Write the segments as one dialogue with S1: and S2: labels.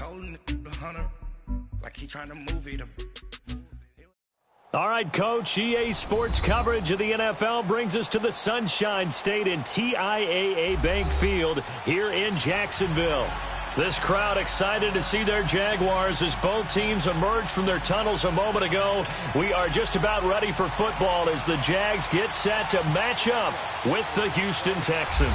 S1: told him to 100, like he trying to move it.
S2: All right, Coach, EA Sports coverage of the NFL brings us to the Sunshine State in TIAA Bank Field here in Jacksonville. This crowd excited to see their Jaguars as both teams emerged from their tunnels a moment ago. We are just about ready for football as the Jags get set to match up with the Houston Texans.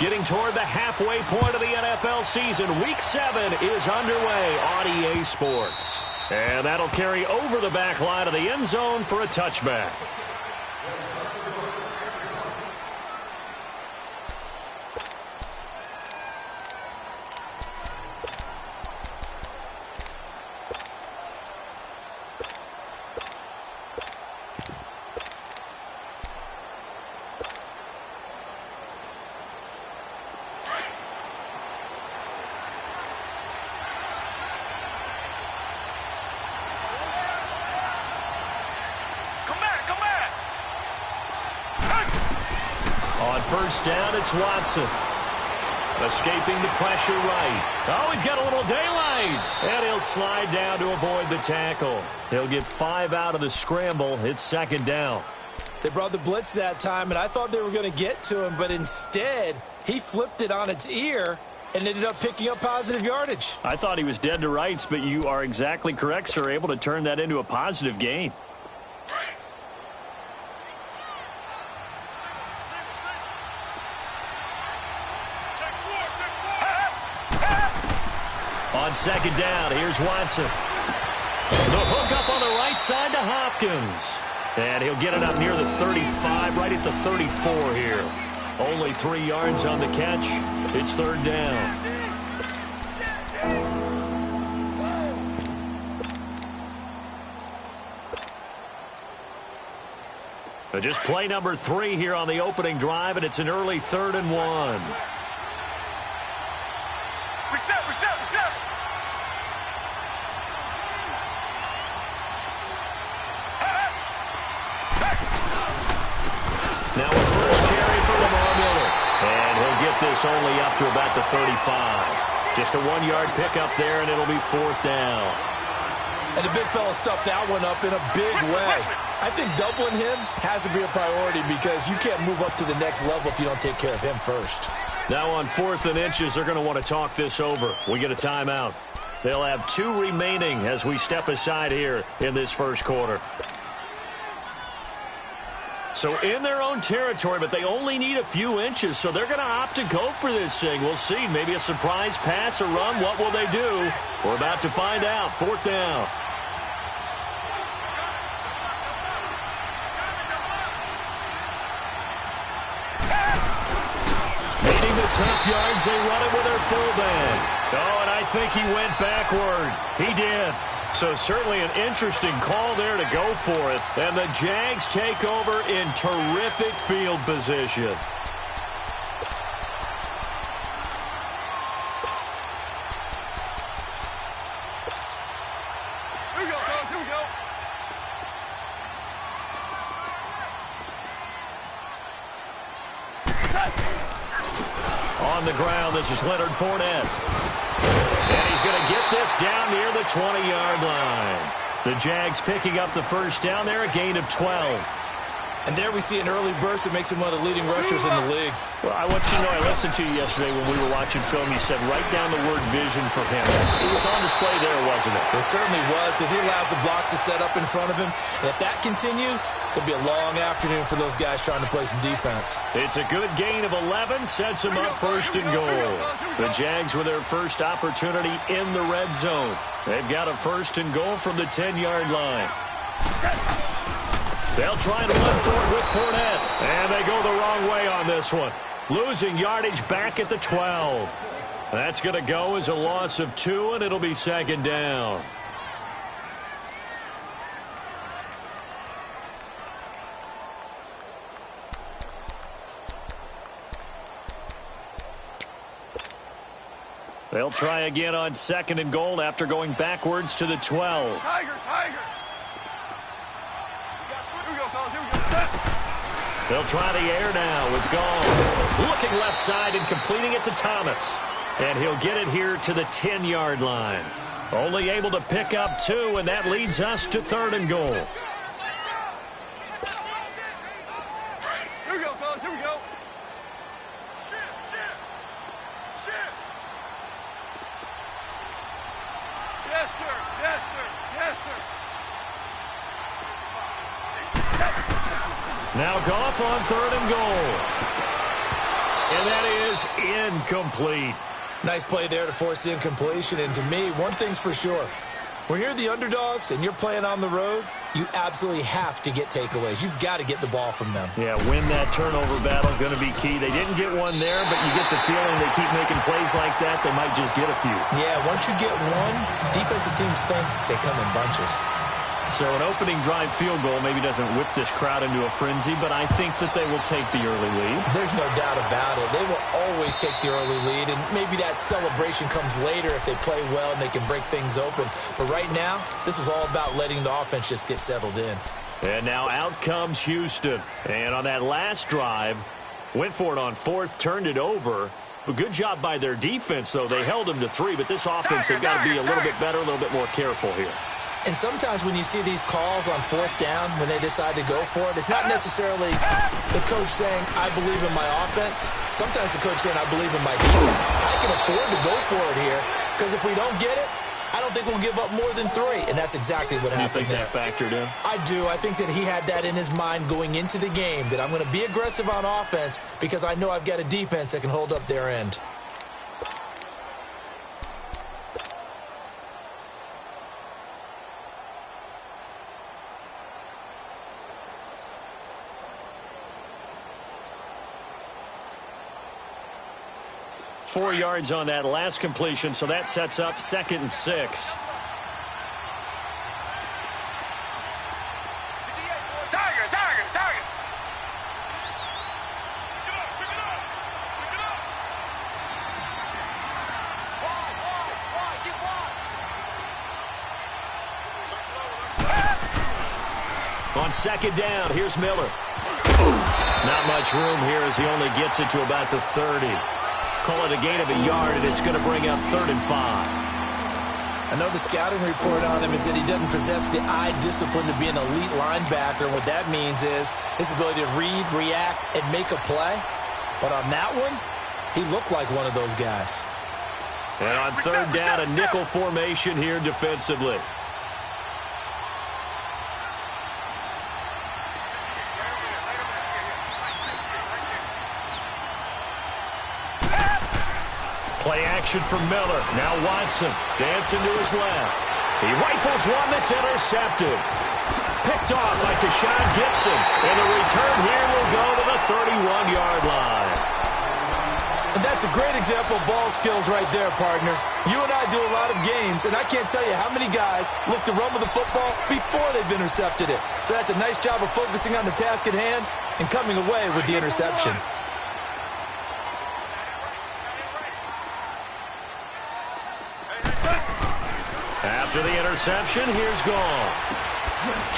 S2: Getting toward the halfway point of the NFL season, Week 7 is underway on EA Sports. And that'll carry over the back line of the end zone for a touchback. First down, it's Watson. Escaping the pressure right. Oh, he's got a little daylight. And he'll slide down to avoid the tackle. He'll get 5 out of the scramble. It's second down.
S3: They brought the blitz that time, and I thought they were going to get to him, but instead, he flipped it on its ear and ended up picking up positive yardage.
S2: I thought he was dead to rights, but you are exactly correct, sir. Able to turn that into a positive gain. On second down, here's Watson. The hook up on the right side to Hopkins. And he'll get it up near the 35, right at the 34 here. Only 3 yards on the catch. It's third down. Just play number 3 here on the opening drive, and it's an early 3rd and 1. Now a first carry for Lamar Miller. And he'll get this only up to about the 35. Just a 1-yard pickup there, and it'll be 4th down.
S3: And the big fella stuffed that one up in a big way. I think doubling him has to be a priority because you can't move up to the next level if you don't take care of him first.
S2: Now on 4th and inches, they're going to want to talk this over. We get a timeout. They'll have 2 remaining as we step aside here in this first quarter. So in their own territory, but they only need a few inches, so they're going to opt to go for this thing. We'll see. Maybe a surprise pass or run. What will they do? We're about to find out. 4th down. Needing the tough yards, they run it with their fullback. Oh, and I think he went backward. He did. So certainly an interesting call there to go for it. And the Jags take over in terrific field position.
S4: Here we go, fellas. Here we go.
S2: On the ground, this is Leonard Fournette. And he's going to get this down near the 20-yard line. The Jags picking up the first down there, a gain of 12.
S3: And there we see an early burst that makes him one of the leading rushers in the league.
S2: Well, I want you to know, I listened to you yesterday when we were watching film. You said write down the word vision for him. It was on display there, wasn't it?
S3: It certainly was, because he allows the blocks to set up in front of him. And if that continues, it'll be a long afternoon for those guys trying to play some defense.
S2: It's a good gain of 11, sets them up first and goal. The Jags with their first opportunity in the red zone. They've got a first and goal from the 10-yard line. They'll try and run for it with Fournette. And they go the wrong way on this one. Losing yardage back at the 12. That's going to go as a loss of 2, and it'll be second down. They'll try again on second and goal after going backwards to the 12.
S4: Tiger. Here we go, fellas. Here we go.
S2: They'll try the air now with Gall. Looking left side and completing it to Thomas. And he'll get it here to the 10-yard line. Only able to pick up 2, and that leads us to 3rd and goal.
S4: Here we go, fellas. Here we go. Yes, sir. Yes, sir. Yes, sir.
S2: Now Goff on 3rd and goal. And that is incomplete.
S3: Nice play there to force the incompletion. And to me, one thing's for sure. When you're the underdogs and you're playing on the road, you absolutely have to get takeaways. You've got to get the ball from them.
S2: Yeah, win that turnover battle, going to be key. They didn't get one there, but you get the feeling they keep making plays like that, they might just get a few.
S3: Yeah, once you get one, defensive teams think they come in bunches.
S2: So an opening drive field goal maybe doesn't whip this crowd into a frenzy, but I think that they will take the early lead.
S3: There's no doubt about it. They will always take the early lead, and maybe that celebration comes later if they play well and they can break things open. But right now, this is all about letting the offense just get settled in.
S2: And now out comes Houston. And on that last drive, went for it on 4th, turned it over. But good job by their defense, though. They held them to 3, but this offense, they've got to be a little bit better, a little bit more careful here.
S3: And sometimes when you see these calls on 4th down, when they decide to go for it, it's not necessarily the coach saying, I believe in my offense. Sometimes the coach saying, I believe in my defense. I can afford to go for it here because if we don't get it, I don't think we'll give up more than 3. And that's exactly what happened there.
S2: You think that factored in?
S3: I do. I think that he had that in his mind going into the game, that I'm going to be aggressive on offense because I know I've got a defense that can hold up their end.
S2: Four yards on that last completion, so that sets up 2nd and 6.
S4: Target.
S2: On 2nd down, here's Miller. Not much room here as he only gets it to about the 30. Call it a gain of a yard, and it's going to bring up 3rd and 5.
S3: I know the scouting report on him is that he doesn't possess the eye discipline to be an elite linebacker. And what that means is his ability to read, react, and make a play. But on that one, he looked like one of those guys.
S2: And on 3rd down, a nickel formation here defensively. Play action for Miller. Now Watson dancing to his left. He rifles one that's intercepted. Picked off by Tashawn Gibson. And the return here will go to the 31-yard line.
S3: And that's a great example of ball skills right there, partner. You and I do a lot of games, and I can't tell you how many guys look to run with the football before they've intercepted it. So that's a nice job of focusing on the task at hand and coming away with the interception.
S2: After the interception, here's Goff.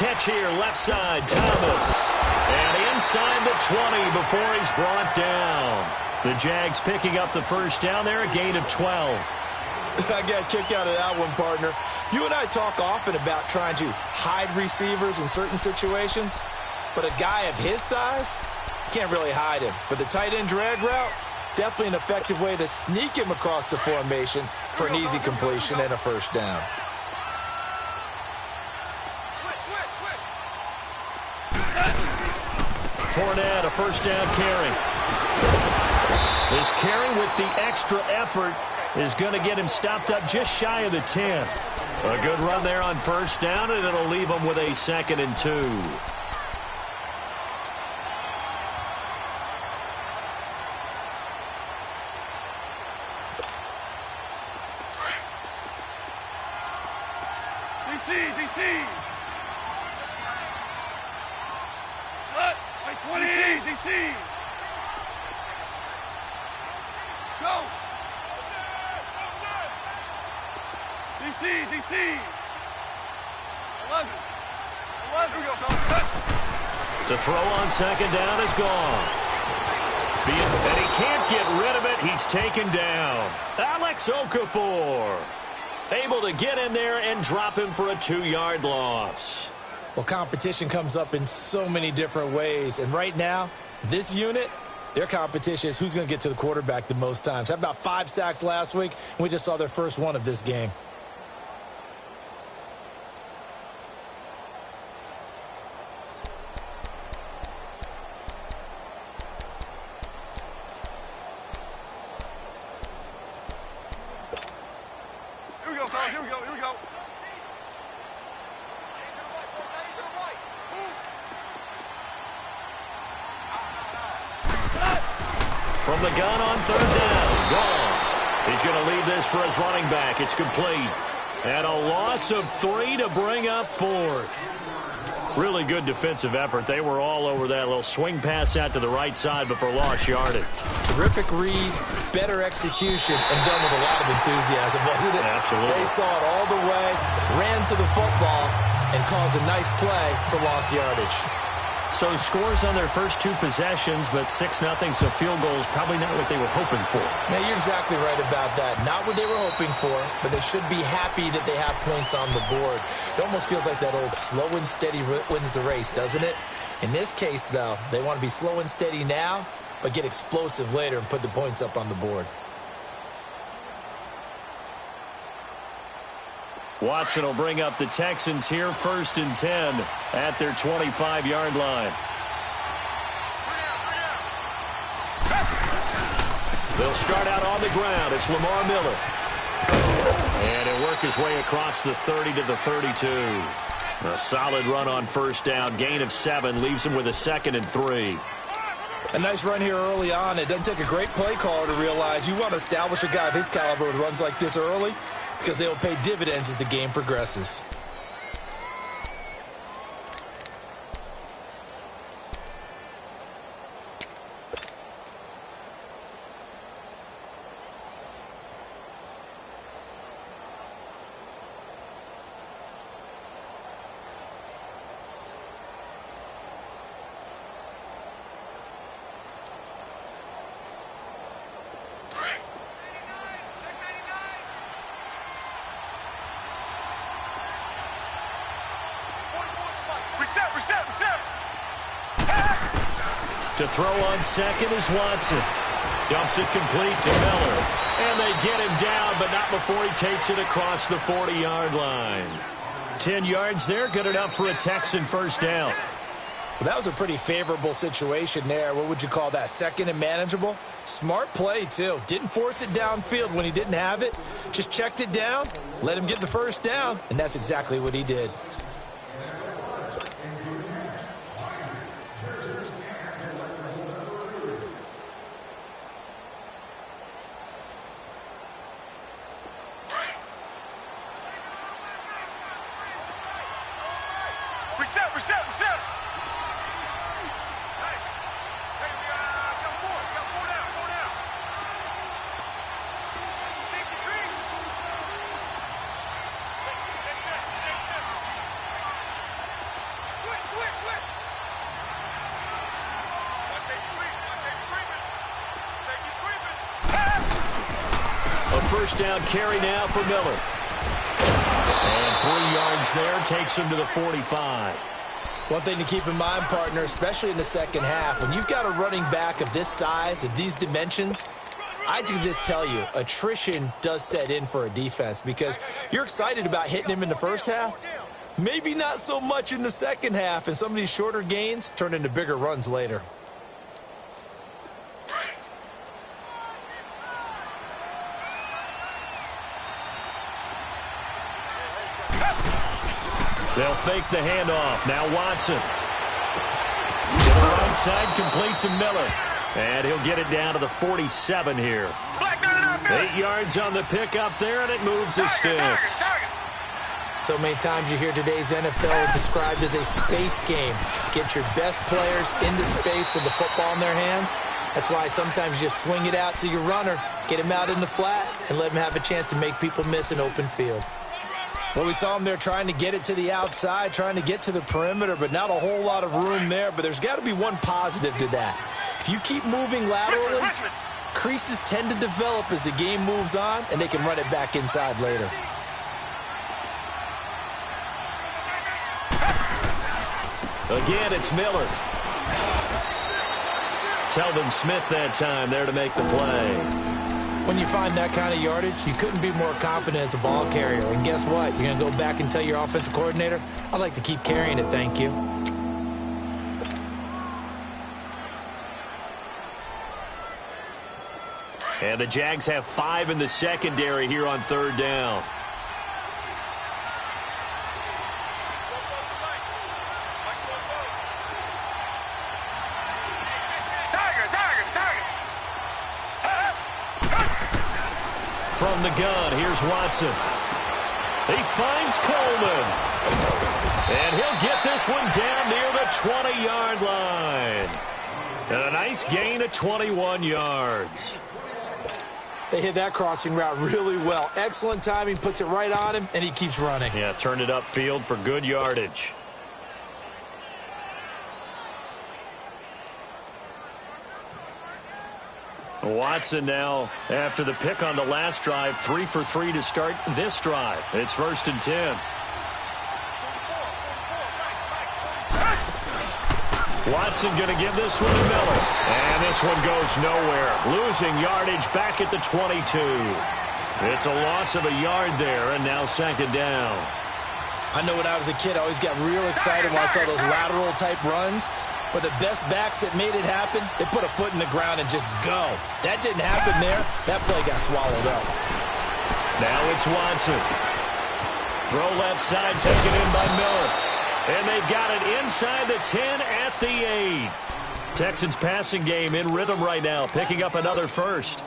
S2: Catch here, left side, Thomas. And inside the 20 before he's brought down. The Jags picking up the first down there, a gain of 12.
S3: I got a kick out of that one, partner. You and I talk often about trying to hide receivers in certain situations, but a guy of his size, can't really hide him. But the tight end drag route, definitely an effective way to sneak him across the formation for an easy completion and a first down.
S2: Fournette, a first down carry. This carry with the extra effort is going to get him stopped up just shy of the 10. A good run there on first down, and it'll leave him with a 2nd and 2.
S4: DC. What? 20. DC. Go. DC. 11. Here we go, fellas.
S2: To throw on 2nd down is Goff. And he can't get rid of it. He's taken down. Alex Okafor able to get in there and drop him for a 2-yard loss.
S3: Well, competition comes up in so many different ways. And right now, this unit, their competition is who's going to get to the quarterback the most times. Had about 5 sacks last week, and we just saw their first one of this game.
S4: Here we go, fellas. Here we go. Here we go.
S2: From the gun on 3rd down. Goff. He's going to leave this for his running back. It's complete. And a loss of 3 to bring up 4th. Really good defensive effort. They were all over that little swing pass out to the right side before lost yardage.
S3: Terrific read, better execution, and done with a lot of enthusiasm, wasn't it?
S2: Absolutely.
S3: They saw it all the way, ran to the football, and caused a nice play for lost yardage.
S2: So scores on their first 2 possessions, but 6-0, so field goals probably not what they were hoping for.
S3: Man, you're exactly right about that. Not what they were hoping for, but they should be happy that they have points on the board. It almost feels like that old slow and steady wins the race, doesn't it? In this case, though, they want to be slow and steady now, but get explosive later and put the points up on the board.
S2: Watson will bring up the Texans here, 1st and 10 at their 25-yard line. They'll start out on the ground. It's Lamar Miller. And he'll work his way across the 30 to the 32. A solid run on 1st down. Gain of 7 leaves him with a 2nd and 3.
S3: A nice run here early on. It doesn't take a great play caller to realize you want to establish a guy of his caliber with runs like this early, because they'll pay dividends as the game progresses.
S2: To throw on 2nd is Watson. Dumps it complete to Miller. And they get him down, but not before he takes it across the 40-yard line. 10 yards there, good enough for a Texan 1st down.
S3: Well, that was a pretty favorable situation there. What would you call that? 2nd and manageable? Smart play, too. Didn't force it downfield when he didn't have it. Just checked it down, let him get the 1st down, and that's exactly what he did.
S2: First down carry now for Miller. And 3 yards there takes him to the 45.
S3: One thing to keep in mind, partner, especially in the second half, when you've got a running back of this size, of these dimensions, I can just tell you, attrition does set in for a defense because you're excited about hitting him in the first half. Maybe not so much in the second half, and some of these shorter gains turn into bigger runs later.
S2: They'll fake the handoff. Now Watson. To the right side, complete to Miller. And he'll get it down to the 47 here. 8 yards on the pickup there, and it moves the sticks.
S3: So many times you hear today's NFL described as a space game. Get your best players into space with the football in their hands. That's why sometimes you just swing it out to your runner, get him out in the flat, and let him have a chance to make people miss an open field. Well, we saw him there trying to get it to the outside, trying to get to the perimeter, but not a whole lot of room there. But there's got to be one positive to that. If you keep moving laterally, creases tend to develop as the game moves on, and they can run it back inside later.
S2: Again, it's Miller. Telvin Smith that time there to make the play.
S3: When you find that kind of yardage, you couldn't be more confident as a ball carrier. And guess what? You're going to go back and tell your offensive coordinator, I'd like to keep carrying it, thank you.
S2: And the Jags have 5 in the secondary here on 3rd down. From the gun, here's Watson. He finds Coleman. And he'll get this one down near the 20-yard line. And a nice gain of 21 yards.
S3: They hit that crossing route really well. Excellent timing, puts it right on him, and he keeps running.
S2: Yeah, turned it upfield for good yardage. Watson now, after the pick on the last drive, 3 for 3 to start this drive. It's 1st and 10. Watson going to give this one to Miller. And this one goes nowhere. Losing yardage back at the 22. It's a loss of a yard there, and now 2nd down.
S3: I know when I was a kid, I always got real excited when I saw those lateral-type runs. But the best backs that made it happen, they put a foot in the ground and just go. That didn't happen there. That play got swallowed up.
S2: Now it's Watson. Throw left side, taken in by Miller. And they've got it inside the 10 at the 8. Texans passing game in rhythm right now, picking up another first.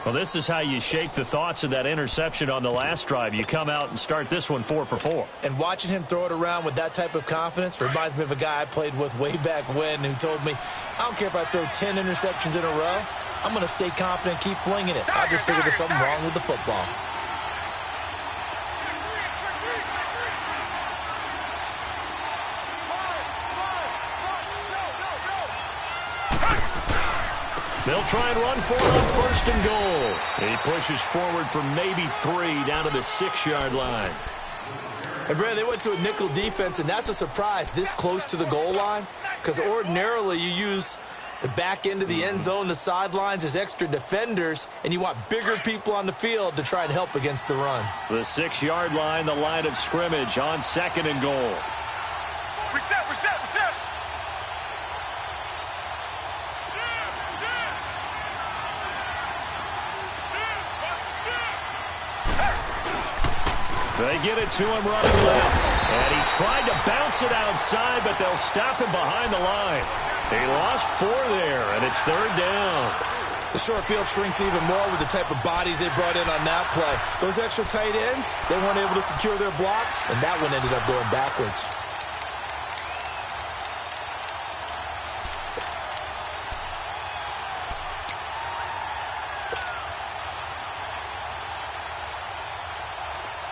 S2: Well, this is how you shake the thoughts of that interception on the last drive. You come out and start this one 4 for 4.
S3: And watching him throw it around with that type of confidence reminds me of a guy I played with way back when who told me, I don't care if I throw 10 interceptions in a row. I'm going to stay confident, keep flinging it. I just figured there's something wrong with the football.
S2: They'll try and run for it on 1st and goal. He pushes forward for maybe 3 down to the 6-yard line.
S3: And, Brad, they went to a nickel defense, and that's a surprise this close to the goal line because ordinarily you use the back end of the end zone, the sidelines as extra defenders, and you want bigger people on the field to try and help against the run.
S2: The 6-yard line, the line of scrimmage on 2nd and goal.
S4: Reset.
S2: They get it to him running left. And he tried to bounce it outside, but they'll stop him behind the line. He lost 4 there, and it's 3rd down.
S3: The short field shrinks even more with the type of bodies they brought in on that play. Those extra tight ends, they weren't able to secure their blocks, and that one ended up going backwards.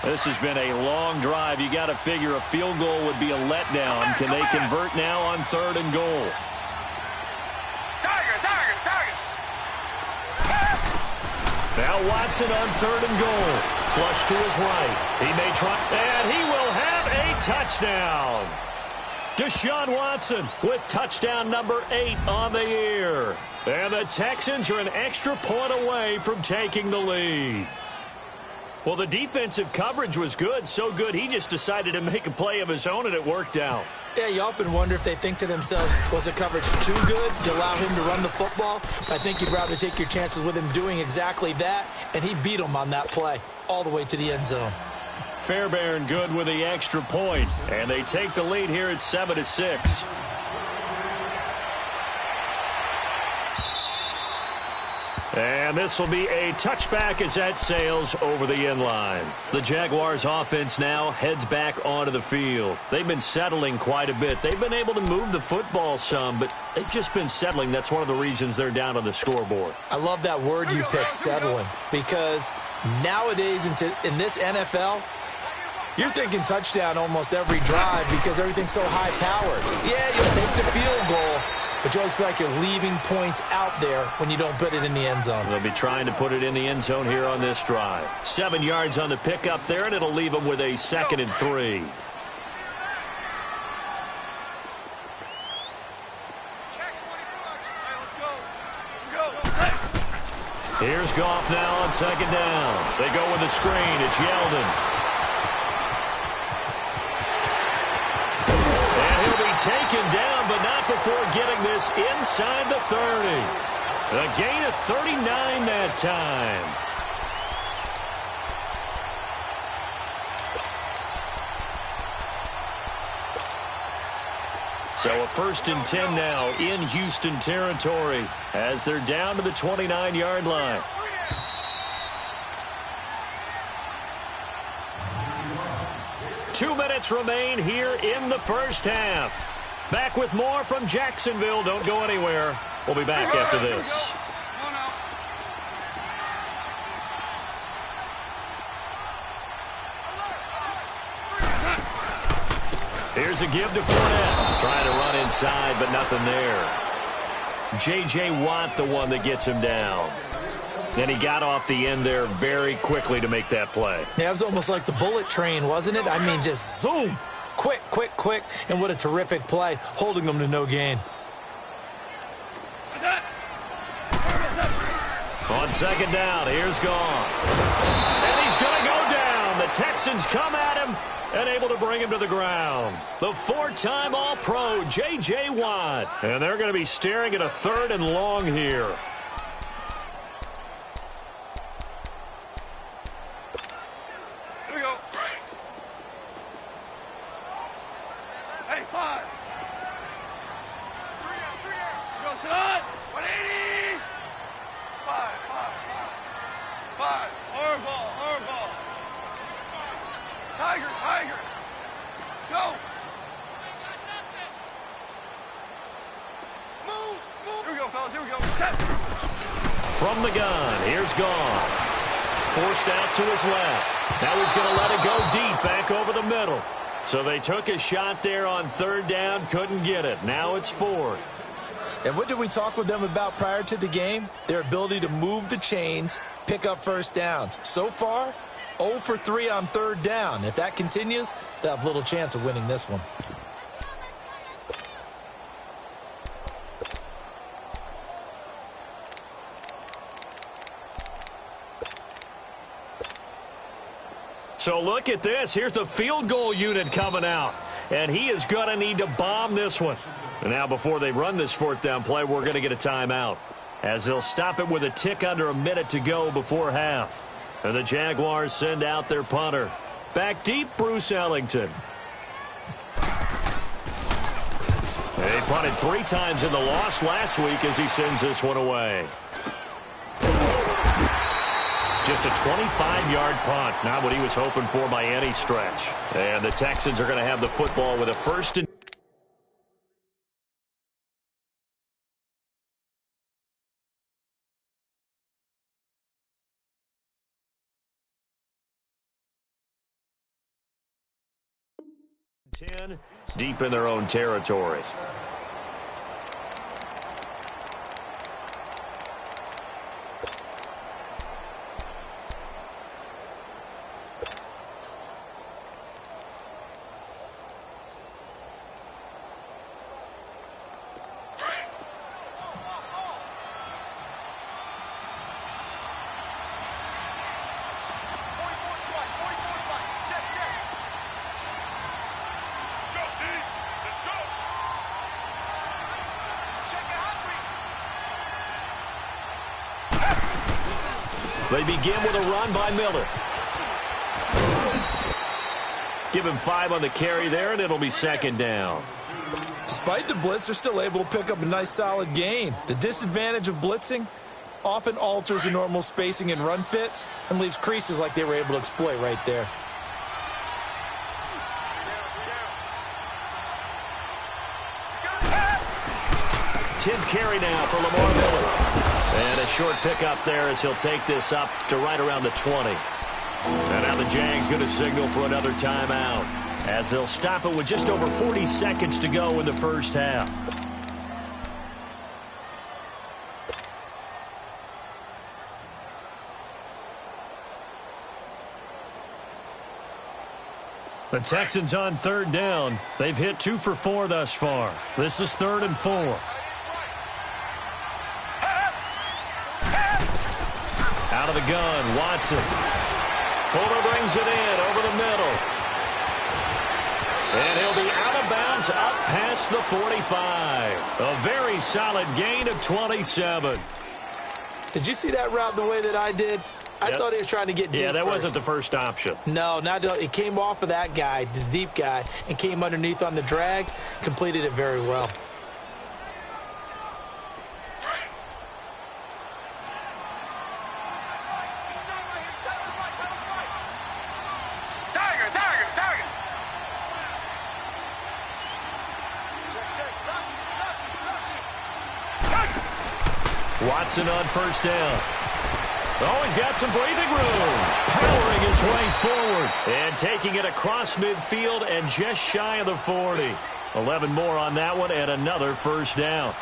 S2: This has been a long drive. You got to figure a field goal would be a letdown. Can they convert now on 3rd and goal?
S4: Tiger.
S2: Now Watson on 3rd and goal. Flush to his right. He may try, and he will have a touchdown. Deshaun Watson with touchdown number 8 on the year. And the Texans are an extra point away from taking the lead. Well, the defensive coverage was good, so good he just decided to make a play of his own, and it worked out.
S3: Yeah, you often wonder if they think to themselves, was the coverage too good to allow him to run the football? I think you'd rather take your chances with him doing exactly that, and he beat him on that play all the way to the end zone.
S2: Fairbairn good with the extra point, and they take the lead here at 7-6. And this will be a touchback as that sails over the end line. The Jaguars offense now heads back onto the field. They've been settling quite a bit. They've been able to move the football some, but they've just been settling. That's one of the reasons they're down on the scoreboard.
S3: I love that word you picked, settling, because nowadays in this NFL, you're thinking touchdown almost every drive because everything's so high-powered. Yeah, you'll take the field goal, but you always feel like you're leaving points out there when you don't put it in the end zone.
S2: They'll be trying to put it in the end zone here on this drive. 7 yards on the pickup there, and it'll leave them with a 2nd and 3. Here's Goff now on 2nd down. They go with the screen. It's Yeldon. And he'll be taken down, but not before getting this inside the 30. A gain of 39 that time. So a 1st and 10 now in Houston territory as they're down to the 29-yard line. Two minutes remain here in the first half. Back with more from Jacksonville. Don't go anywhere. We'll be back after this. Here's a give to Fournette. Trying to run inside, but nothing there. J.J. Watt, the one that gets him down. And he got off the end there very quickly to make that play.
S3: Yeah, it was almost like the bullet train, wasn't it? I mean, just zoom. Quick, quick, quick. And what a terrific play, holding them to no gain.
S2: On 2nd down, here's Goff. And he's going to go down. The Texans come at him and able to bring him to the ground. The 4-time All-Pro, J.J. Watt. And they're going to be staring at a 3rd and long here.
S4: Here we go. Hey, 5. Go, son. 180. 5. 5. Hard ball. Tiger. Go. Move. Here we go, fellas. Here we go. Step.
S2: From the gun, here's Goff. Forced out to his left. Now he's going to let it go deep back over the middle. So they took a shot there on 3rd down, couldn't get it. Now it's 4th.
S3: And what did we talk with them about prior to the game? Their ability to move the chains, pick up 1st downs. So far, 0 for 3 on 3rd down. If that continues, they'll have little chance of winning this one.
S2: So look at this. Here's the field goal unit coming out. And he is going to need to bomb this one. And now before they run this 4th down play, we're going to get a timeout, as they'll stop it with a tick under a minute to go before half. And the Jaguars send out their punter. Back deep, Bruce Ellington. They punted 3 times in the loss last week as he sends this one away. Just a 25-yard punt. Not what he was hoping for by any stretch. And the Texans are going to have the football with a 1st and 10, deep in their own territory. They begin with a run by Miller. Give him 5 on the carry there, and it'll be 2nd down.
S3: Despite the blitz, they're still able to pick up a nice, solid gain. The disadvantage of blitzing often alters the normal spacing and run fits and leaves creases like they were able to exploit right there.
S2: Tenth carry now for Lamar Miller. And a short pickup there as he'll take this up to right around the 20. And now the Jags going to signal for another timeout as they'll stop it with just over 40 seconds to go in the first half. The Texans on third down. They've hit 2 for 4 thus far. This is 3rd and 4. Out of the gun, Watson. Fuller brings it in over the middle. And he'll be out of bounds up past the 45. A very solid gain of 27.
S3: Did you see that route the way that I did? I thought he was trying to get deep.
S2: Yeah, that
S3: first.
S2: wasn't the first option.
S3: No, it came off of that guy, the deep guy, and came underneath on the drag. Completed it very well.
S2: Watson on first down. Oh, he's got some breathing room. Powering his way forward. And taking it across midfield and just shy of the 40. 11 more on that one and another first down.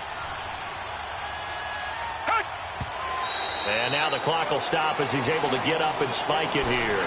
S2: And now the clock will stop as he's able to get up and spike it here.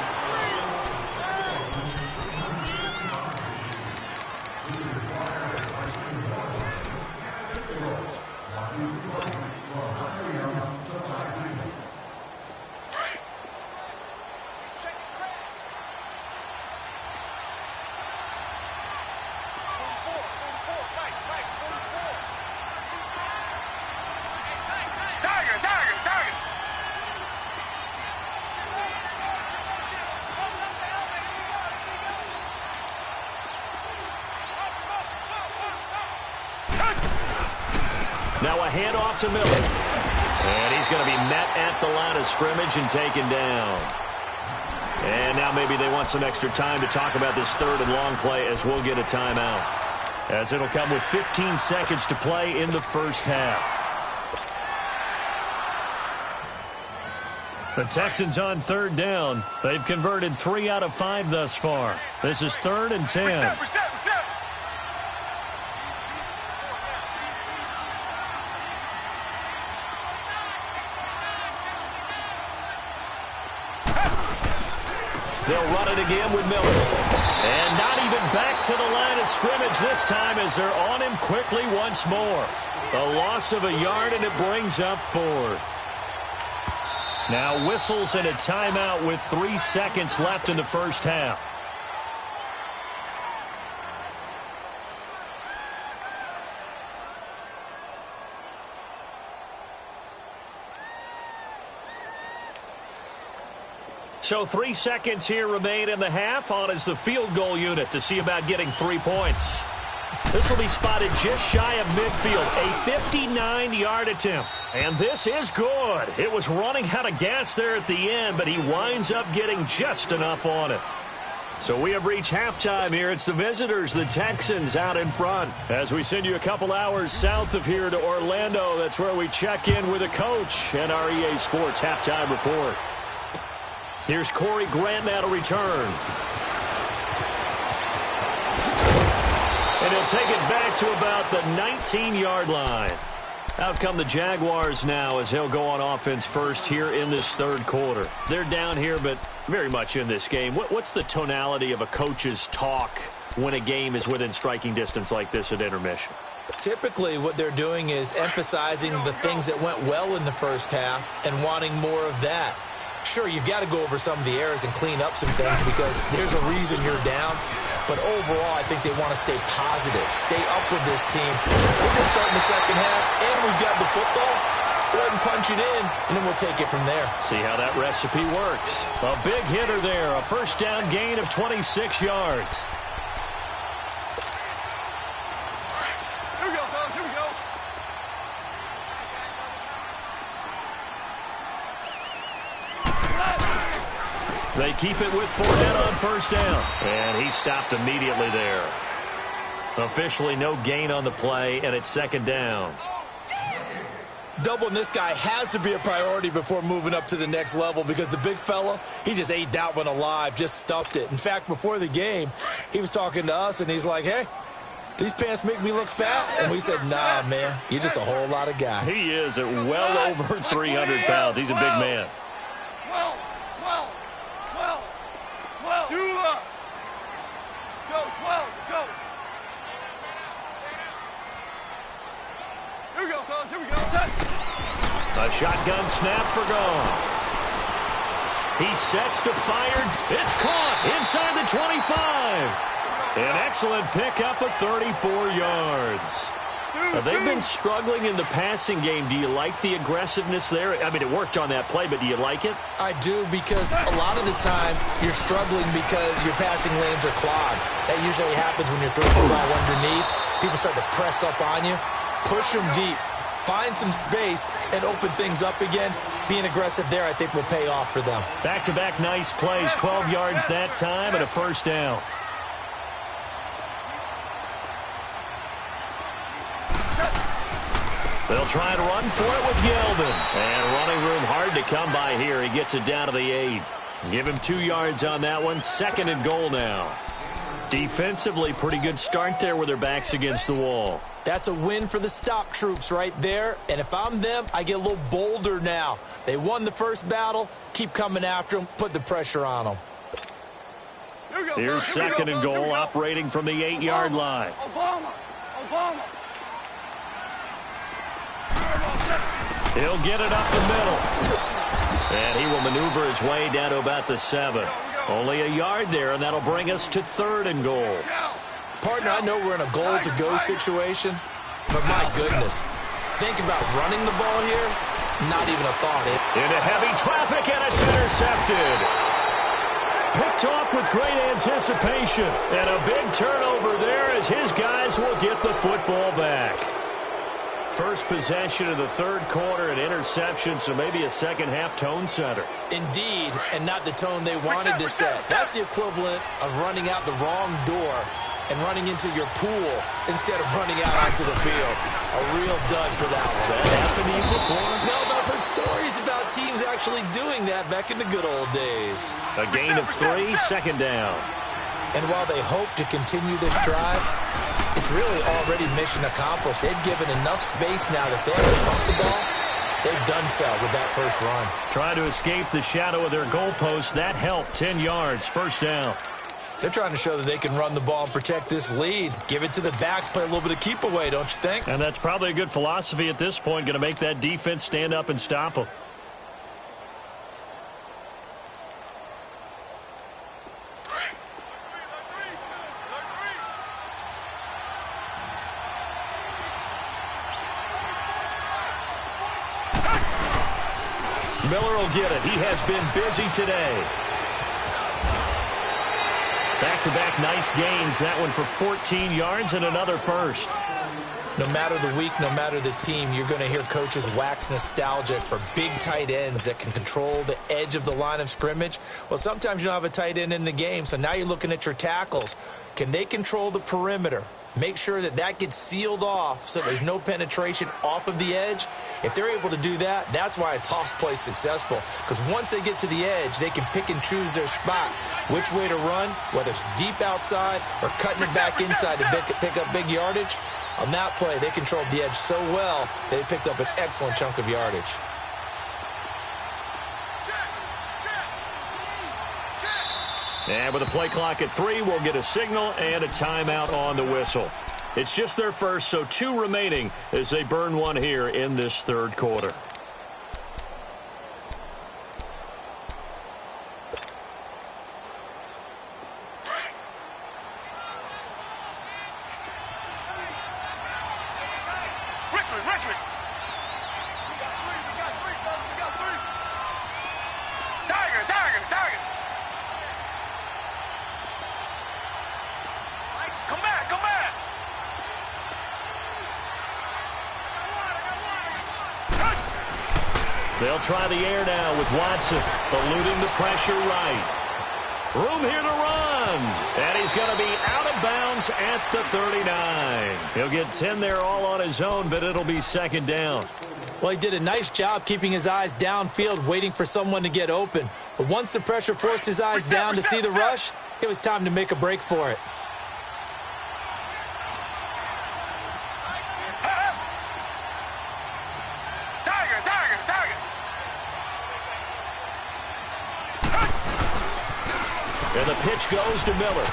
S2: Now a handoff to Miller. And he's going to be met at the line of scrimmage and taken down. And now maybe they want some extra time to talk about this 3rd and long play as we'll get a timeout. As it'll come with 15 seconds to play in the first half. The Texans on third down. They've converted 3 out of 5 thus far. This is 3rd and 10. They'll run it again with Miller. And not even back to the line of scrimmage this time as they're on him quickly once more. A loss of a yard, and it brings up 4th. Now whistles and a timeout with 3 seconds left in the first half. So 3 seconds here remain in the half. On is the field goal unit to see about getting 3 points. This will be spotted just shy of midfield. A 59-yard attempt. And this is good. It was running out of gas there at the end, but he winds up getting just enough on it. So we have reached halftime here. It's the visitors, the Texans, out in front. As we send you a couple hours south of here to Orlando, that's where we check in with a coach and our EA Sports halftime report. Here's Corey Grant now to return. And he'll take it back to about the 19-yard line. Out come the Jaguars now as he'll go on offense first here in this 3rd quarter. They're down here, but very much in this game. What's the tonality of a coach's talk when a game is within striking distance like this at intermission?
S3: Typically, what they're doing is emphasizing the things that went well in the first half and wanting more of that. Sure, you've got to go over some of the errors and clean up some things because there's a reason you're down. But overall, I think they want to stay positive, stay up with this team. We're just starting the second half, and we've got the football. Let's go ahead and punch it in, and then we'll take it from there.
S2: See how that recipe works. A big hitter there, a first down gain of 26 yards.
S4: Here we go, fellas, here we go.
S2: They keep it with Fournette on first down. And he stopped immediately there. Officially no gain on the play, and it's 2nd down.
S3: Doubling this guy has to be a priority before moving up to the next level because the big fella, he just ate that one alive, just stuffed it. In fact, before the game, he was talking to us, and he's like, hey, these pants make me look fat? And we said, nah, man, you're just a whole lot of guy.
S2: He is at well over 300 pounds. He's a big man.
S4: 12.
S2: shotgun snap for gone. He sets to fire. It's caught inside the 25. An excellent pickup of 34 yards. They've been struggling in the passing game. Do you like the aggressiveness there? I mean, it worked on that play, but do you like it?
S3: I do, because a lot of the time you're struggling because your passing lanes are clogged. That usually happens when you're throwing the ball underneath. People start to press up on you. Push them deep. Find some space and open things up again. Being aggressive there, I think, will pay off for them.
S2: Back-to-back nice plays. 12 yards that time and a first down. They'll try and run for it with Yeldon. And running room hard to come by here. He gets it down to the 8. Give him 2 yards on that one. 2nd and goal now. Defensively, pretty good start there with their backs against the wall.
S3: That's a win for the stop troops right there. And if I'm them, I get a little bolder now. They won the first battle. Keep coming after them. Put the pressure on them.
S2: Here's 2nd and goal, operating from the 8-yard line.
S4: Obama.
S2: He'll get it up the middle. And he will maneuver his way down to about the 7. Only a yard there, and that'll bring us to 3rd and goal.
S3: Partner, I know we're in a goal-to-go situation, but my goodness. Think about running the ball here. Not even a thought.
S2: Into heavy traffic, and it's intercepted. Picked off with great anticipation. And a big turnover there as his guys will get the football back. First possession of the 3rd quarter, an interception, so maybe a second-half tone setter.
S3: Indeed, and not the tone they wanted to set. That's the equivalent of running out the wrong door and running into your pool instead of running out onto the field. A real dud for that one.
S2: Has that happened to you before?
S3: No, but I've heard stories about teams actually doing that back in the good old days.
S2: A gain of 3, 2nd down.
S3: And while they hope to continue this drive, it's really already mission accomplished. They've given enough space now that they have to pump the ball. They've done so with that first run.
S2: Trying to escape the shadow of their goalpost. That helped. 10 yards, first down.
S3: They're trying to show that they can run the ball and protect this lead. Give it to the backs, play a little bit of keep away, don't you think?
S2: And that's probably a good philosophy at this point. Going to make that defense stand up and stop them. Miller will get it. He has been busy today. Back-to-back nice gains. That one for 14 yards and another first.
S3: No matter the week, no matter the team, you're going to hear coaches wax nostalgic for big tight ends that can control the edge of the line of scrimmage. Well, sometimes you don't have a tight end in the game, so now you're looking at your tackles. Can they control the perimeter? Make sure that that gets sealed off so there's no penetration off of the edge. If they're able to do that, that's why a toss play is successful. Because once they get to the edge, they can pick and choose their spot, which way to run, whether it's deep outside or cutting it back inside to pick up big yardage. On that play, they controlled the edge so well that they picked up an excellent chunk of yardage.
S2: And with a play clock at 3, we'll get a signal and a timeout on the whistle. It's just their first, so 2 remaining as they burn one here in this 3rd quarter.
S4: Richmond. We got three, fellas. We got 3. Tiger. Come back.
S2: They'll try the air now with Watson, eluding the pressure right. Room here to run. And he's going to be out of bounds at the 39. He'll get 10 there all on his own, but it'll be 2nd down.
S3: Well, he did a nice job keeping his eyes downfield, waiting for someone to get open. But once the pressure forced his eyes down to see the rush, it was time to make a break for it.
S2: And the pitch goes to Miller.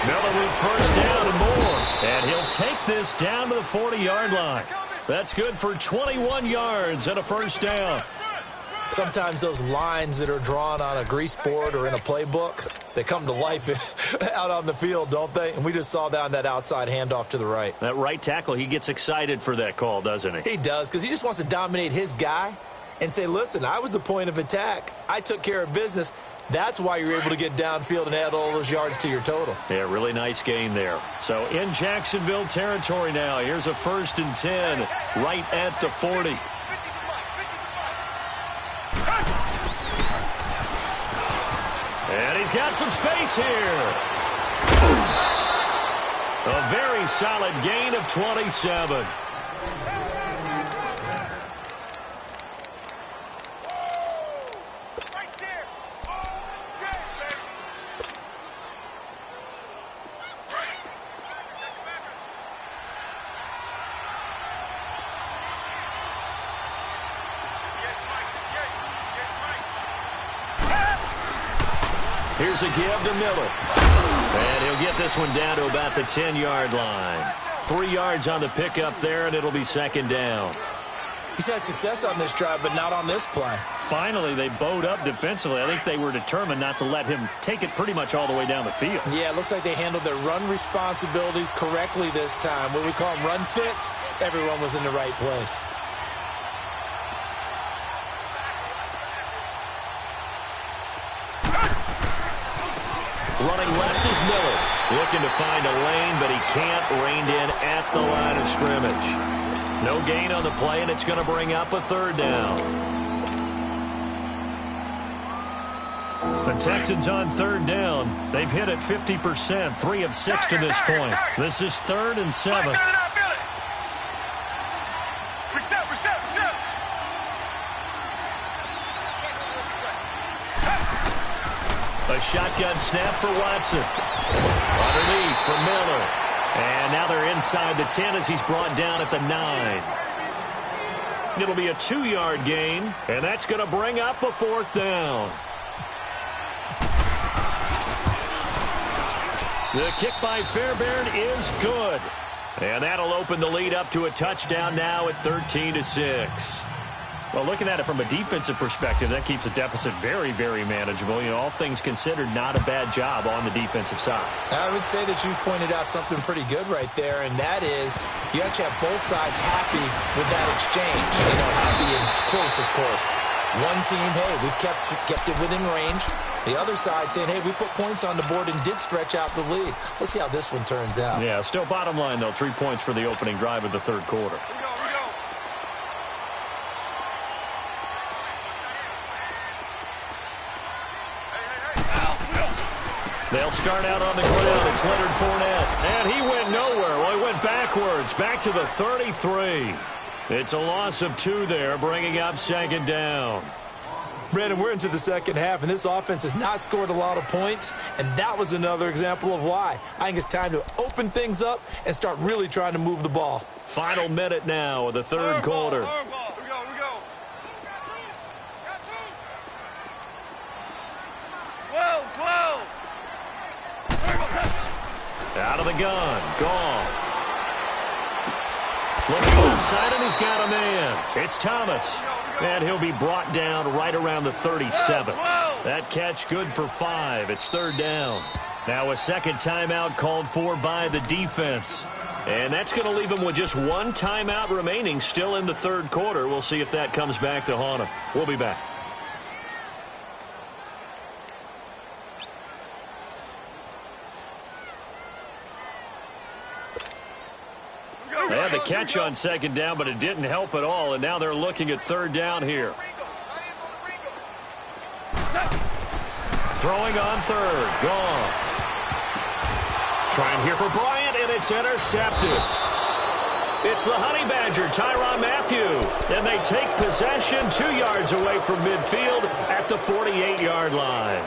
S2: Miller with first down and more. And he'll take this down to the 40-yard line. That's good for 21 yards and a first down.
S3: Sometimes those lines that are drawn on a grease board or in a playbook, they come to life out on the field, don't they? And we just saw that on that outside handoff to the right.
S2: That right tackle, he gets excited for that call, doesn't he?
S3: He does, because he just wants to dominate his guy and say, listen, I was the point of attack. I took care of business. That's why you're able to get downfield and add all those yards to your total.
S2: Yeah, really nice gain there. So in Jacksonville territory now, here's a 1st and 10 right at the 40. And he's got some space here. A very solid gain of 27. Here's a give to Miller. And he'll get this one down to about the 10-yard line. 3 yards on the pickup there, and it'll be 2nd down.
S3: He's had success on this drive, but not on this play.
S2: Finally, they bowed up defensively. I think they were determined not to let him take it pretty much all the way down the field.
S3: Yeah, it looks like they handled their run responsibilities correctly this time. What we call them run fits, everyone was in the right place.
S2: Running left is Miller. Looking to find a lane, but he can't. Reined in at the line of scrimmage. No gain on the play, and it's going to bring up a 3rd down. The Texans on 3rd down. They've hit it 50%, 3 of 6 to this point. This is 3rd and 7. A shotgun snap for Watson. Underneath for Miller. And now they're inside the 10 as he's brought down at the 9. It'll be a 2-yard gain, and that's going to bring up a 4th down. The kick by Fairbairn is good. And that'll open the lead up to a touchdown now at 13-6. Well, looking at it from a defensive perspective, that keeps the deficit very, very manageable. You know, all things considered, not a bad job on the defensive side. I would say that you've pointed out something pretty good right there, and that is you actually have both sides happy with that exchange. You know, happy in quotes, of course. One team, hey, we've kept it within range. The other side saying, hey, we put points on the board and did stretch out the lead. Let's see how this one turns out. Yeah, still bottom line, though, 3 points for the opening drive of the 3rd quarter. They'll start out on the ground. It's Leonard Fournette. And he went nowhere. Well, he went backwards, back to the 33. It's a loss of 2 there, bringing up 2nd down. Brandon, we're into the second half, and this offense has not scored a lot of points, and that was another example of why. I think it's time to open things up and start really trying to move the ball. Final minute now of the 3rd quarter. Out of the gun, Goff. Flipping inside, and he's got a man. It's Thomas. And he'll be brought down right around the 37. That catch good for 5. It's 3rd down. Now a second timeout called for by the defense. And that's going to leave him with just 1 timeout remaining still in the 3rd quarter. We'll see if that comes back to haunt him. We'll be back. They had the catch on 2nd down, but it didn't help at all, and now they're looking at 3rd down here. Throwing on 3rd, Goff. Trying here for Bryant, and it's intercepted. It's the Honey Badger, Tyrann Mathieu, and they take possession 2 yards away from midfield at the 48-yard line.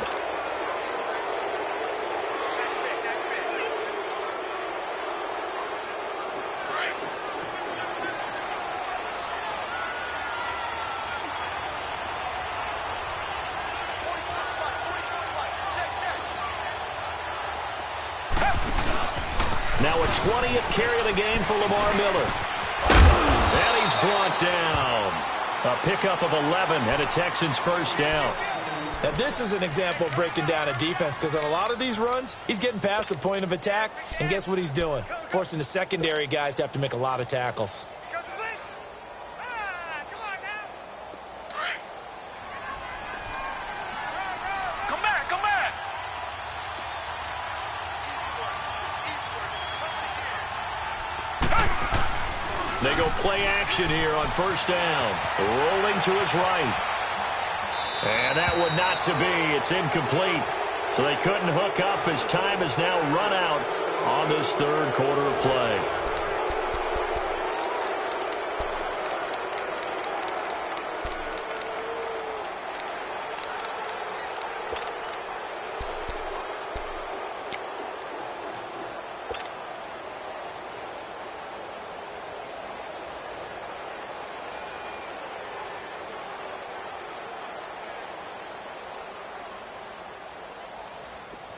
S2: Now a 20th carry of the game for Lamar Miller. And he's brought down. A pickup of 11 and a Texans first down.
S3: Now, this is an example of breaking down a defense because on a lot of these runs, he's getting past the point of attack, and guess what he's doing? Forcing the secondary guys to have to make a lot of tackles.
S4: Come back, come back.
S2: They go play action here on first down. Rolling to his right. And that one not to be. It's incomplete. So they couldn't hook up as time has now run out on this third quarter of play.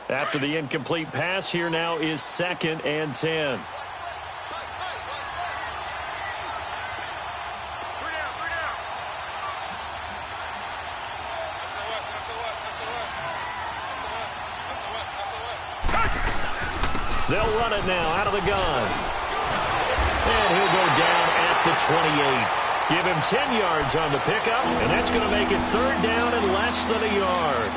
S2: After the incomplete pass, here now is 2nd and 10. They'll run it now out of the gun. And he'll go down at the 28. Give him 10 yards on the pickup, and that's going to make it 3rd down and less than a yard.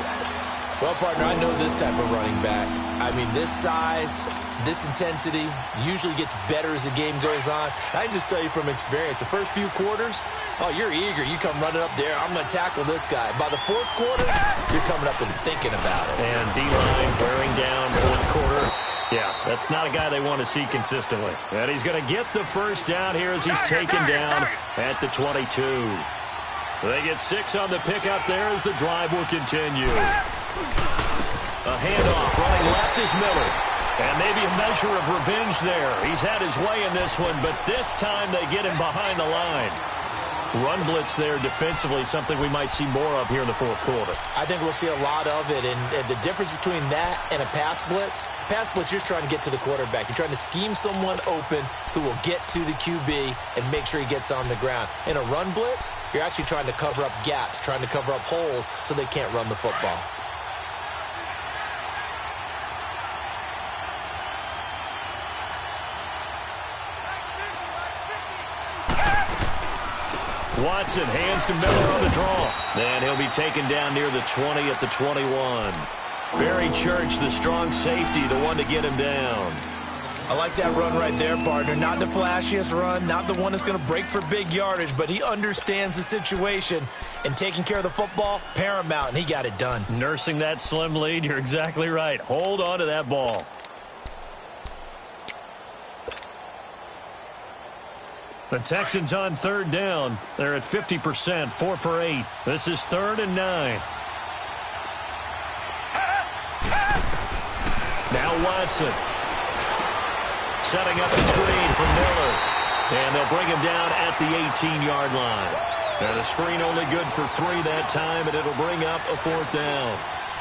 S3: Well, partner, I know this type of running back. I mean, this size, this intensity usually gets better as the game goes on. And I can just tell you from experience, the first few quarters, oh, you're eager. You come running up there, I'm going to tackle this guy. By the 4th quarter, you're coming up and thinking about it.
S2: And D-line wearing down 4th quarter. Yeah, that's not a guy they want to see consistently. And he's going to get the first down here as he's taken down at the 22. They get 6 on the pickup there as the drive will continue. A handoff running left is Miller. And maybe a measure of revenge there. He's had his way in this one, but this time they get him behind the line. Run blitz there defensively, something we might see more of here in the 4th quarter.
S3: I think we'll see a lot of it, and the difference between that and a pass blitz, you're just trying to get to the quarterback. You're trying to scheme someone open who will get to the QB and make sure he gets on the ground. In a run blitz, you're actually trying to cover up gaps, trying to cover up holes so they can't run the football.
S2: Watson hands to Miller on the draw. And he'll be taken down near the 20 at the 21. Barry Church, the strong safety, the one to get him down.
S3: I like that run right there, partner. Not the flashiest run, not the one that's going to break for big yardage, but he understands the situation, and taking care of the football, paramount, and he got it done.
S2: Nursing that slim lead, you're exactly right. Hold on to that ball. The Texans on 3rd down. They're at 50%, 4 for 8. This is 3rd and 9. Now Watson. Setting up the screen for Miller. And they'll bring him down at the 18-yard line. And the screen only good for 3 that time, and it'll bring up a 4th down.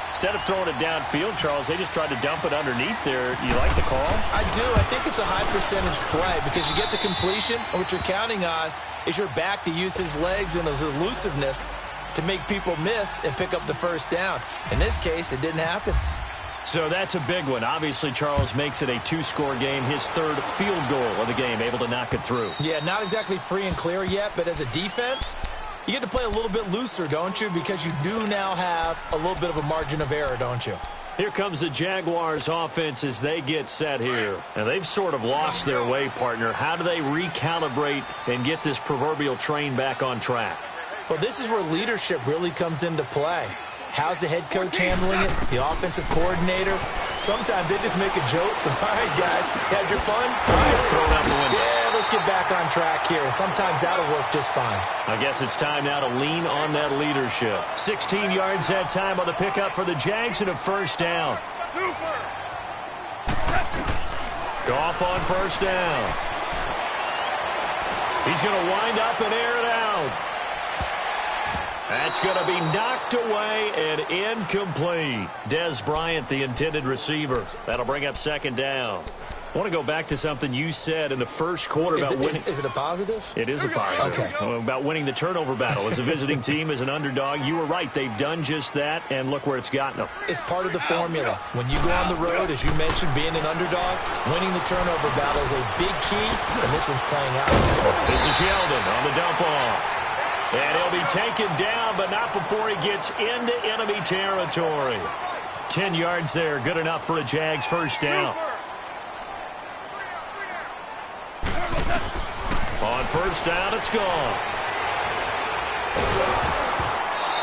S2: Instead of throwing it downfield, Charles, they just tried to dump it underneath there. You like the call?
S3: I do. I think it's a high-percentage play because you get the completion, and what you're counting on is your back to use his legs and his elusiveness to make people miss and pick up the first down. In this case, it didn't happen.
S2: So that's a big one. Obviously, Charles makes it a 2-score game. His 3rd field goal of the game, able to knock it through.
S3: Yeah, not exactly free and clear yet, but as a defense, you get to play a little bit looser, don't you? Because you do now have a little bit of a margin of error, don't you?
S2: Here comes the Jaguars offense as they get set here. And they've sort of lost their way, partner. How do they recalibrate and get this proverbial train back on track?
S3: Well, this is where leadership really comes into play. How's the head coach handling it? The offensive coordinator? Sometimes they just make a joke. All right, guys, had your fun? All right,
S2: throw it out the window.
S3: Yeah, let's get back on track here. And sometimes that'll work just fine.
S2: I guess it's time now to lean on that leadership. 16 yards that time on the pickup for the Jags and a first down. Goff on first down. He's going to wind up and air it out. That's going to be knocked away and incomplete. Des Bryant, the intended receiver. That'll bring up 2nd down. I want to go back to something you said in the first quarter about winning.
S3: Is it a positive?
S2: It is a positive.
S3: Okay.
S2: About winning the turnover battle. As a visiting team, as an underdog, you were right. They've done just that, and look where it's gotten them.
S3: It's part of the formula. When you go on the road, as you mentioned, being an underdog, winning the turnover battle is a big key, and this one's playing out in this one.
S2: This is Yeldon on the dump off. And he'll be taken down, but not before he gets into enemy territory. 10 yards there, good enough for a Jags first down. On first down, it's gone.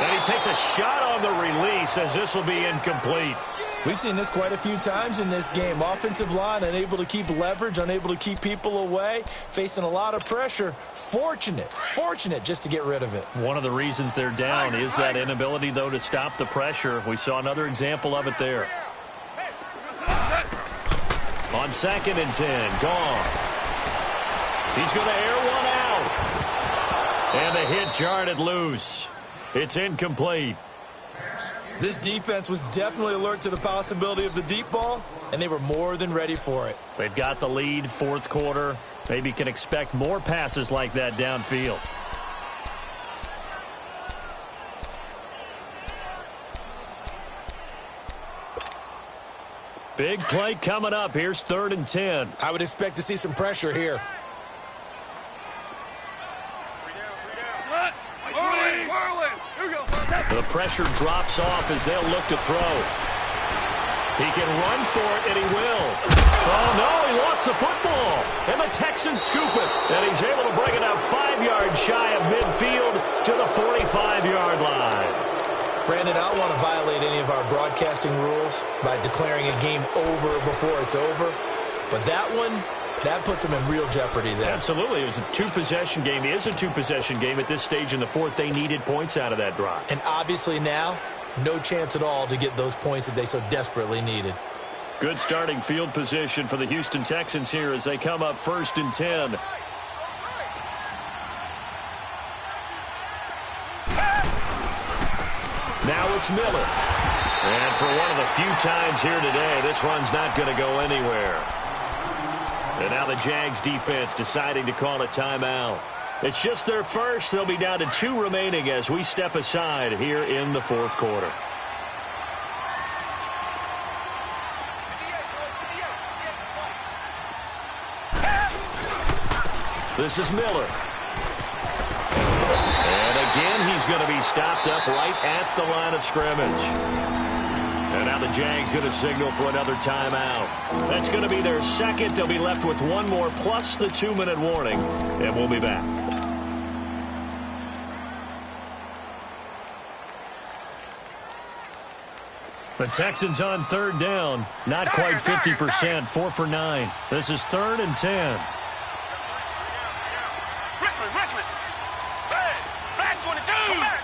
S2: And he takes a shot on the release as this will be incomplete.
S3: We've seen this quite a few times in this game. Offensive line unable to keep leverage, unable to keep people away, facing a lot of pressure. Fortunate just to get rid of it.
S2: One of the reasons they're down is that inability, though, to stop the pressure. We saw another example of it there. On 2nd and 10, Goff. He's going to air one out. And the hit jarred it loose. It's incomplete.
S3: This defense was definitely alert to the possibility of the deep ball, and they were more than ready for it.
S2: They've got the lead, fourth quarter. Maybe can expect more passes like that downfield. Big play coming up. Here's 3rd and 10.
S3: I would expect to see some pressure here.
S2: The pressure drops off as they'll look to throw. He can run for it, and he will. Oh, no, he lost the football. And the Texans scoop it. And he's able to bring it up 5 yards shy of midfield to the 45-yard line.
S3: Brandon, I don't want to violate any of our broadcasting rules by declaring a game over before it's over. But that one, that puts them in real jeopardy there.
S2: Absolutely. It was a two-possession game. It is a two-possession game at this stage in the fourth. They needed points out of that drive.
S3: And obviously now, no chance at all to get those points that they so desperately needed.
S2: Good starting field position for the Houston Texans here as they come up 1st and 10. Now it's Miller. And for one of the few times here today, this run's not going to go anywhere. And now the Jags defense deciding to call a timeout. It's just their first. They'll be down to 2 remaining as we step aside here in the fourth quarter. This is Miller. And again, he's going to be stopped up right at the line of scrimmage. And now the Jags going to signal for another timeout. That's going to be their second. They'll be left with one more plus the 2-minute warning. And we'll be back. The Texans on 3rd down. Not quite 50%. 4 for 9. This is 3rd and 10.
S4: Richmond. Back 22.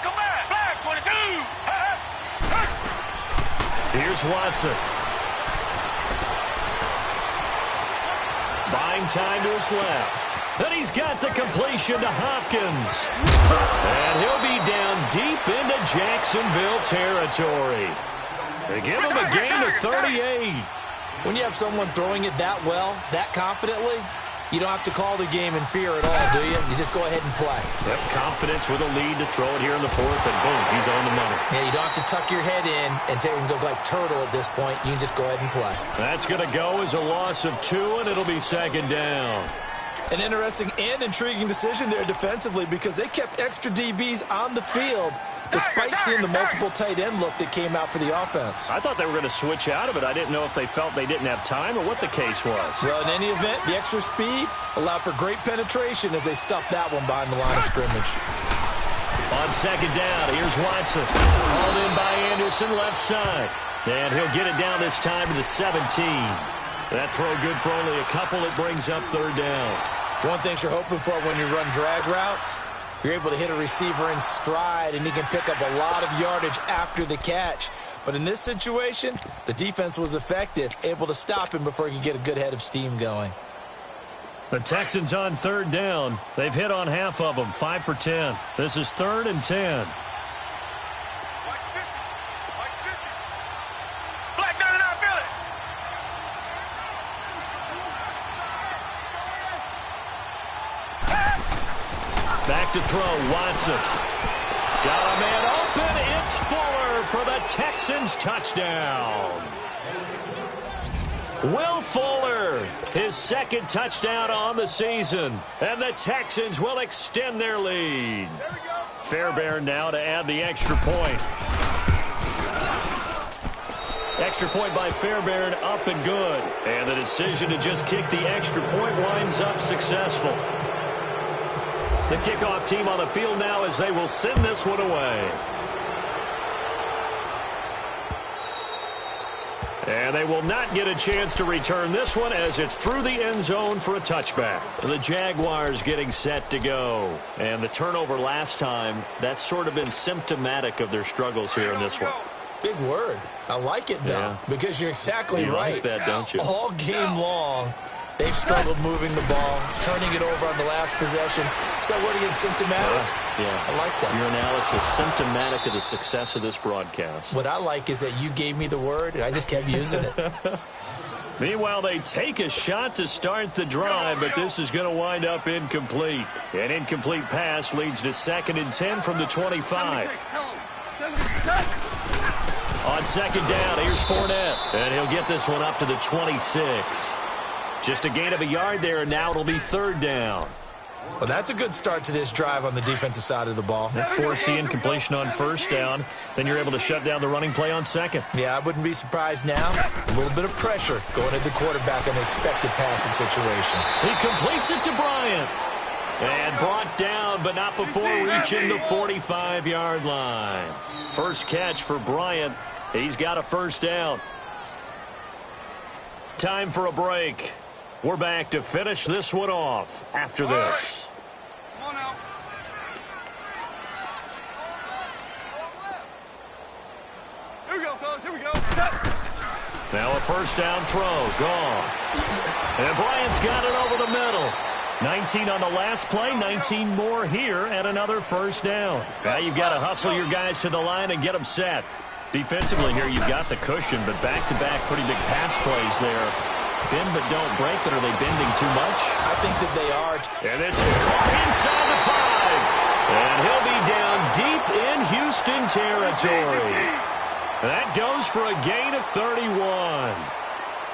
S4: Come back. 22.
S2: Here's Watson. Buying time to his left. And he's got the completion to Hopkins. And he'll be down deep into Jacksonville territory. They give him a gain of 38.
S3: When you have someone throwing it that well, that confidently, you don't have to call the game in fear at all, do you? You just go ahead and play.
S2: Yep, confidence with a lead to throw it here in the fourth, and boom, he's on the money.
S3: Yeah, you don't have to tuck your head in and go like turtle at this point. You can just go ahead and play.
S2: That's going to go as a loss of 2, and it'll be 2nd down.
S3: An interesting and intriguing decision there defensively because they kept extra DBs on the field despite seeing the multiple tight end look that came out for the offense.
S2: I thought they were going to switch out of it. I didn't know if they felt they didn't have time or what the case was.
S3: Well, in any event, the extra speed allowed for great penetration as they stuffed that one behind the line of scrimmage.
S2: On 2nd down, here's Watson. Hauled in by Anderson, left side. And he'll get it down this time to the 17. That throw good for only a couple. It brings up 3rd down.
S3: One thing you're hoping for when you run drag routes, you're able to hit a receiver in stride, and he can pick up a lot of yardage after the catch. But in this situation, the defense was effective, able to stop him before he could get a good head of steam going.
S2: The Texans on 3rd down. They've hit on half of them, 5 for 10. This is 3rd and 10. Back to throw, Watson. Got a man open. It's Fuller for the Texans touchdown. Will Fuller, his second touchdown on the season. And the Texans will extend their lead. Fairbairn now to add the extra point. Extra point by Fairbairn, up and good. And the decision to just kick the extra point winds up successful. The kickoff team on the field now as they will send this one away. And they will not get a chance to return this one as it's through the end zone for a touchback. The Jaguars getting set to go. And the turnover last time, that's sort of been symptomatic of their struggles here in this one.
S3: Big word. I like it, though, because you're exactly right.
S2: Like that, don't you?
S3: All game long, they've struggled moving the ball, turning it over on the last possession. Is that word again, symptomatic?
S2: Yeah.
S3: I like that.
S2: Your analysis, symptomatic of the success of this broadcast.
S3: What I like is that you gave me the word, and I just kept using it.
S2: Meanwhile, they take a shot to start the drive, but this is going to wind up incomplete. An incomplete pass leads to 2nd and 10 from the 25. On second down, here's Fournette. And he'll get this one up to the 26. Just a gain of a yard there, and now it'll be 3rd down.
S3: Well, that's a good start to this drive on the defensive side of the ball.
S2: Force the incompletion on 1st down. Then you're able to shut down the running play on 2nd.
S3: Yeah, I wouldn't be surprised now. A little bit of pressure going at the quarterback in an expected passing situation.
S2: He completes it to Bryant. And brought down, but not before reaching the 45-yard line. First catch for Bryant. He's got a 1st down. Time for a break. We're back to finish this one off after this.
S4: Come on now. Here we go, fellas. Here we go.
S2: Now a 1st down throw. Gone. And Bryant's got it over the middle. 19 on the last play, 19 more here, and another 1st down. Now you've got to hustle your guys to the line and get them set. Defensively here, you've got the cushion, but back-to-back pretty big pass plays there. Bend but don't break, but are they bending too much?
S3: I think that they are.
S2: And this is caught inside the 5. And he'll be down deep in Houston territory. That goes for a gain of 31.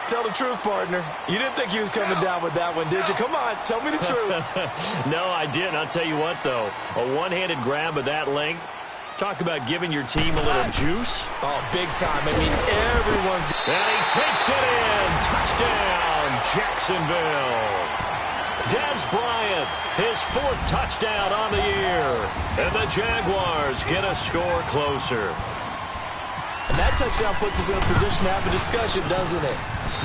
S3: Tell the truth, partner. You didn't think he was coming down with that one, did you? Come on, tell me the truth.
S2: No, I didn't. I'll tell you what, though. A one-handed grab of that length. Talk about giving your team a little juice.
S3: Oh, big time. I mean, everyone's...
S2: And he takes it in. Touchdown, Jacksonville. Dez Bryant, his 4th touchdown on the year. And the Jaguars get a score closer.
S3: And that touchdown puts us in a position to have a discussion, doesn't it?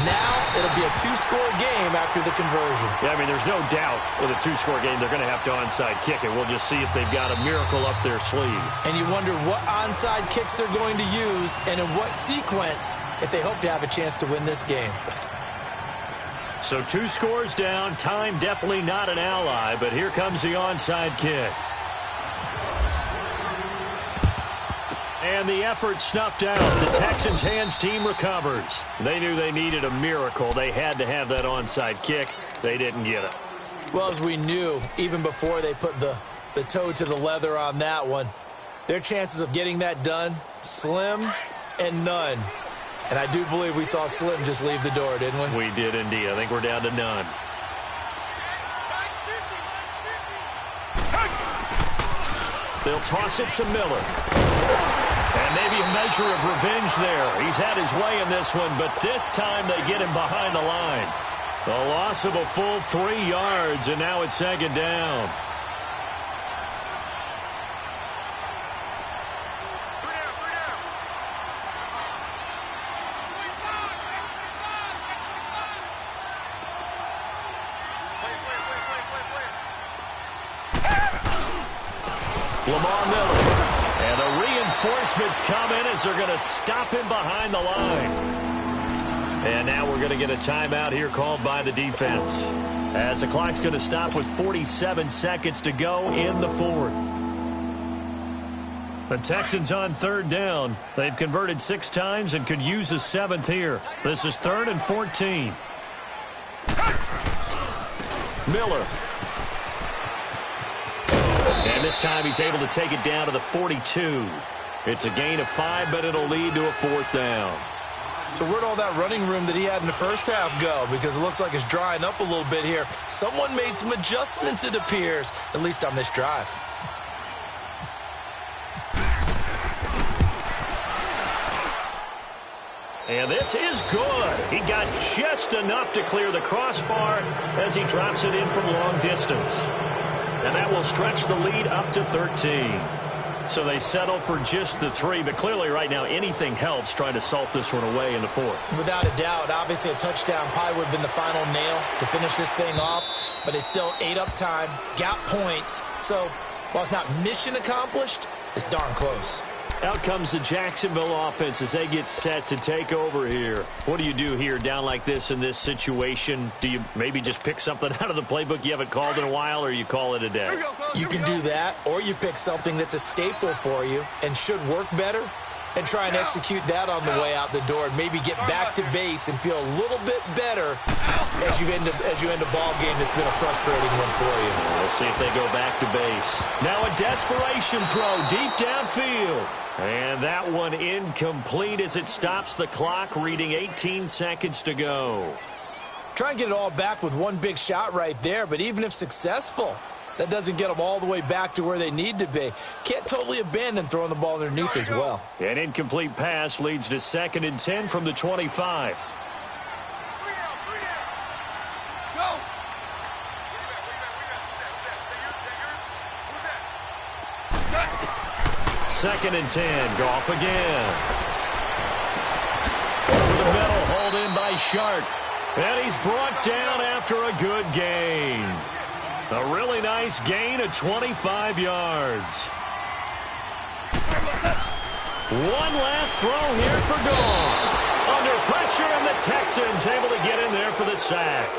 S3: Now it'll be a 2-score game after the conversion.
S2: Yeah, I mean, there's no doubt with a 2-score game they're going to have to onside kick it. We'll just see if they've got a miracle up their sleeve.
S3: And you wonder what onside kicks they're going to use and in what sequence if they hope to have a chance to win this game.
S2: So 2 scores down. Time definitely not an ally, but here comes the onside kick. And the effort snuffed out. The Texans' hands team recovers. They knew they needed a miracle. They had to have that onside kick. They didn't get it.
S3: Well, as we knew, even before they put the toe to the leather on that one, their chances of getting that done, slim and none. And I do believe we saw Slim just leave the door, didn't we?
S2: We did indeed. I think we're down to none. They'll toss it to Miller. And maybe a measure of revenge there. He's had his way in this one, but this time they get him behind the line. The loss of a full 3 yards, and now it's 2nd down. Lamar Miller. And the reinforcements come in as they're going to stop him behind the line. And now we're going to get a timeout here called by the defense, as the clock's going to stop with 47 seconds to go in the 4th. The Texans on 3rd down. They've converted 6 times and could use a 7th here. This is 3rd and 14. Miller. And this time he's able to take it down to the 42. It's a gain of 5, but it'll lead to a 4th down.
S3: So where'd all that running room that he had in the first half go? Because it looks like it's drying up a little bit here. Someone made some adjustments, it appears, at least on this drive.
S2: And this is good. He got just enough to clear the crossbar as he drops it in from long distance. And that will stretch the lead up to 13. So they settle for just the 3, but clearly right now anything helps trying to salt this one away in the 4th.
S3: Without a doubt, obviously a touchdown probably would have been the final nail to finish this thing off, but it's still ate up time, got points. So while it's not mission accomplished, it's darn close.
S2: Out comes the Jacksonville offense as they get set to take over here. What do you do here down like this in this situation? Do you maybe just pick something out of the playbook you haven't called in a while, or you call it a day?
S3: You can do that, or you pick something that's a staple for you and should work better and try and execute that on the way out the door and maybe get back to base and feel a little bit better as you end a ball game that's been a frustrating one for you.
S2: We'll see if they go back to base. Now a desperation throw deep downfield. And that one incomplete as it stops the clock, reading 18 seconds to go.
S3: Try and get it all back with one big shot right there, but even if successful, that doesn't get them all the way back to where they need to be. Can't totally abandon throwing the ball underneath as well.
S2: An incomplete pass leads to 2nd and 10 from the 25. Second and 10. Goff again. Over the middle, hauled in by Shark. And he's brought down after a good gain. A really nice gain of 25 yards. One last throw here for Goff. Under pressure, and the Texans able to get in there for the sack.